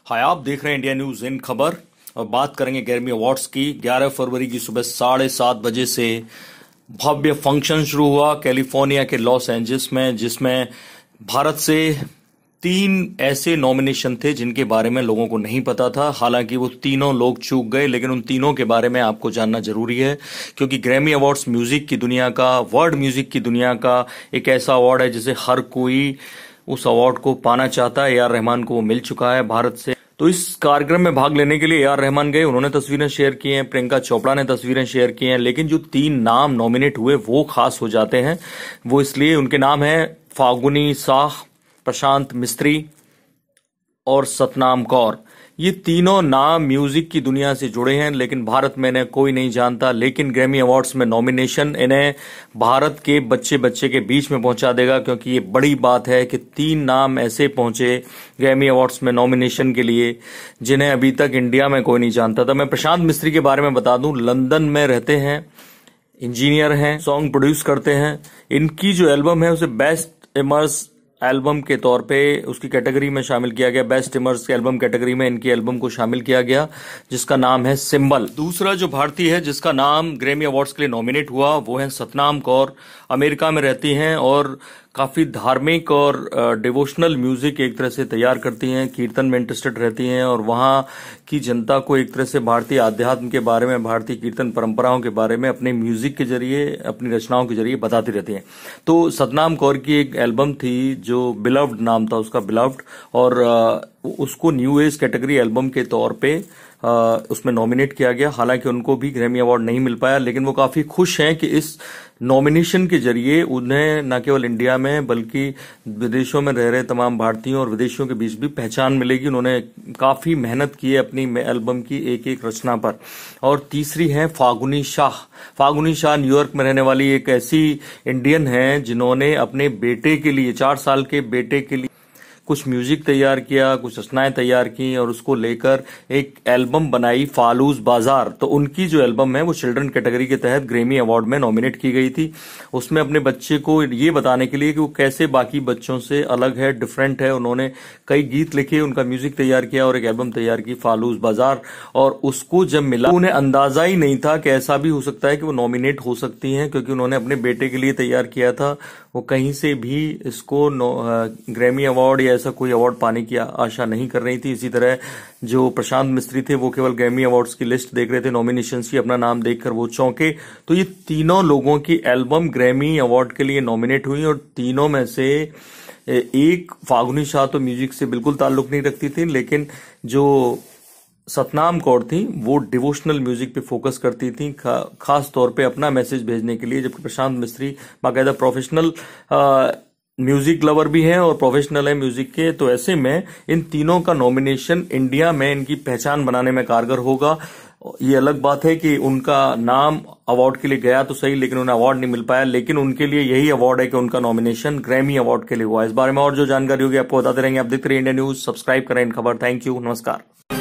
हाय, आप देख रहे हैं इंडिया न्यूज इन खबर और बात करेंगे ग्रैमी अवार्ड्स की। 11 फरवरी की सुबह 7:30 बजे से भव्य फंक्शन शुरू हुआ कैलिफोर्निया के लॉस एंजल्स में, जिसमें भारत से 3 ऐसे नॉमिनेशन थे जिनके बारे में लोगों को नहीं पता था। हालांकि वो तीनों लोग चूक गए, लेकिन उन तीनों के बारे में आपको जानना जरूरी है, क्योंकि ग्रैमी अवार्ड्स म्यूजिक की दुनिया का, वर्ल्ड म्यूजिक की दुनिया का एक ऐसा अवार्ड है जिसे हर कोई उस अवार्ड को पाना चाहता है। ए आर रहमान को वो मिल चुका है भारत से। तो इस कार्यक्रम में भाग लेने के लिए ए आर रहमान गए, उन्होंने तस्वीरें शेयर की हैं, प्रियंका चोपड़ा ने तस्वीरें शेयर की हैं, लेकिन जो 3 नाम नॉमिनेट हुए वो खास हो जाते हैं। वो इसलिए, उनके नाम हैं फाल्गुनी शाह, प्रशांत मिस्त्री और सतनाम कौर। ये तीनों नाम म्यूजिक की दुनिया से जुड़े हैं, लेकिन भारत में इन्हें कोई नहीं जानता। लेकिन ग्रैमी अवार्ड्स में नॉमिनेशन इन्हें भारत के बच्चे बच्चे के बीच में पहुंचा देगा, क्योंकि ये बड़ी बात है कि 3 नाम ऐसे पहुंचे ग्रैमी अवार्ड्स में नॉमिनेशन के लिए जिन्हें अभी तक इंडिया में कोई नहीं जानता था। मैं प्रशांत मिस्त्री के बारे में बता दूं, लंदन में रहते हैं, इंजीनियर हैं, सॉन्ग प्रोड्यूस करते हैं। इनकी जो एल्बम है उसे बेस्ट इमर्स एल्बम के तौर पे उसकी कैटेगरी में शामिल किया गया। बेस्ट इमर्स एल्बम कैटेगरी में इनकी एल्बम को शामिल किया गया, जिसका नाम है सिंबल। दूसरा जो भारतीय है जिसका नाम ग्रैमी अवार्ड्स के लिए नॉमिनेट हुआ वो है सतनाम कौर। अमेरिका में रहती हैं और काफी धार्मिक और डिवोशनल म्यूजिक एक तरह से तैयार करती हैं, कीर्तन में इंटरेस्टेड रहती हैं और वहां की जनता को एक तरह से भारतीय आध्यात्म के बारे में, भारतीय कीर्तन परंपराओं के बारे में अपने म्यूजिक के जरिए, अपनी रचनाओं के जरिए बताती रहती हैं। तो सतनाम कौर की एक एल्बम थी जो बिलव्ड नाम था उसका, बिलव्ड, और उसको न्यू एज कैटेगरी एल्बम के तौर पे उसमें नॉमिनेट किया गया। हालांकि उनको भी ग्रैमी अवार्ड नहीं मिल पाया, लेकिन वो काफी खुश हैं कि इस नॉमिनेशन के जरिए उन्हें न केवल इंडिया में बल्कि विदेशों में रह रहे तमाम भारतीयों और विदेशियों के बीच भी पहचान मिलेगी। उन्होंने काफी मेहनत की है अपनी एल्बम की एक एक रचना पर। और तीसरी है फाल्गुनी शाह। फाल्गुनी शाह न्यूयॉर्क में रहने वाली एक ऐसी इंडियन है जिन्होंने अपने बेटे के लिए, 4 साल के बेटे के लिए कुछ म्यूजिक तैयार किया, कुछ रचनाएं तैयार की और उसको लेकर एक एल्बम बनाई, फालूस बाजार। तो उनकी जो एल्बम है वो चिल्ड्रन कैटेगरी के तहत ग्रैमी अवार्ड में नॉमिनेट की गई थी। उसमें अपने बच्चे को ये बताने के लिए कि वो कैसे बाकी बच्चों से अलग है, डिफरेंट है, उन्होंने कई गीत लिखे, उनका म्यूजिक तैयार किया और एक एल्बम तैयार की, फालूस बाजार। और उसको जब मिला तो उन्हें अंदाजा ही नहीं था कि ऐसा भी हो सकता है कि वो नॉमिनेट हो सकती हैं, क्योंकि उन्होंने अपने बेटे के लिए तैयार किया था। वो कहीं से भी इसको ग्रैमी अवार्ड या ऐसा कोई अवार्ड पाने की आशा नहीं कर रही थी। इसी तरह जो प्रशांत मिस्त्री थे वो केवल ग्रैमी अवार्ड्स की लिस्ट देख रहे थे, नॉमिनेशंस की, अपना नाम देखकर वो चौंके। तो ये तीनों लोगों की एल्बम ग्रैमी अवार्ड के लिए नॉमिनेट हुई और तीनों में से एक फाल्गुनी शाह तो म्यूजिक से बिल्कुल ताल्लुक नहीं रखती थी, लेकिन जो सतनाम कौर थी वो डिवोशनल म्यूजिक पे फोकस करती थी, खास तौर पे अपना मैसेज भेजने के लिए। जबकि प्रशांत मिस्त्री बाकायदा प्रोफेशनल म्यूजिक लवर भी हैं और प्रोफेशनल है म्यूजिक के। तो ऐसे में इन तीनों का नॉमिनेशन इंडिया में इनकी पहचान बनाने में कारगर होगा। ये अलग बात है कि उनका नाम अवार्ड के लिए गया तो सही, लेकिन उन्हें अवार्ड नहीं मिल पाया। लेकिन उनके लिए यही अवार्ड है कि उनका नॉमिनेशन ग्रैमी अवार्ड के लिए हुआ। इस बारे में और जो जानकारी होगी आपको बताते रहेंगे। आप देखते रहिए इंडिया न्यूज, सब्सक्राइब करें इन खबर। थैंक यू, नमस्कार।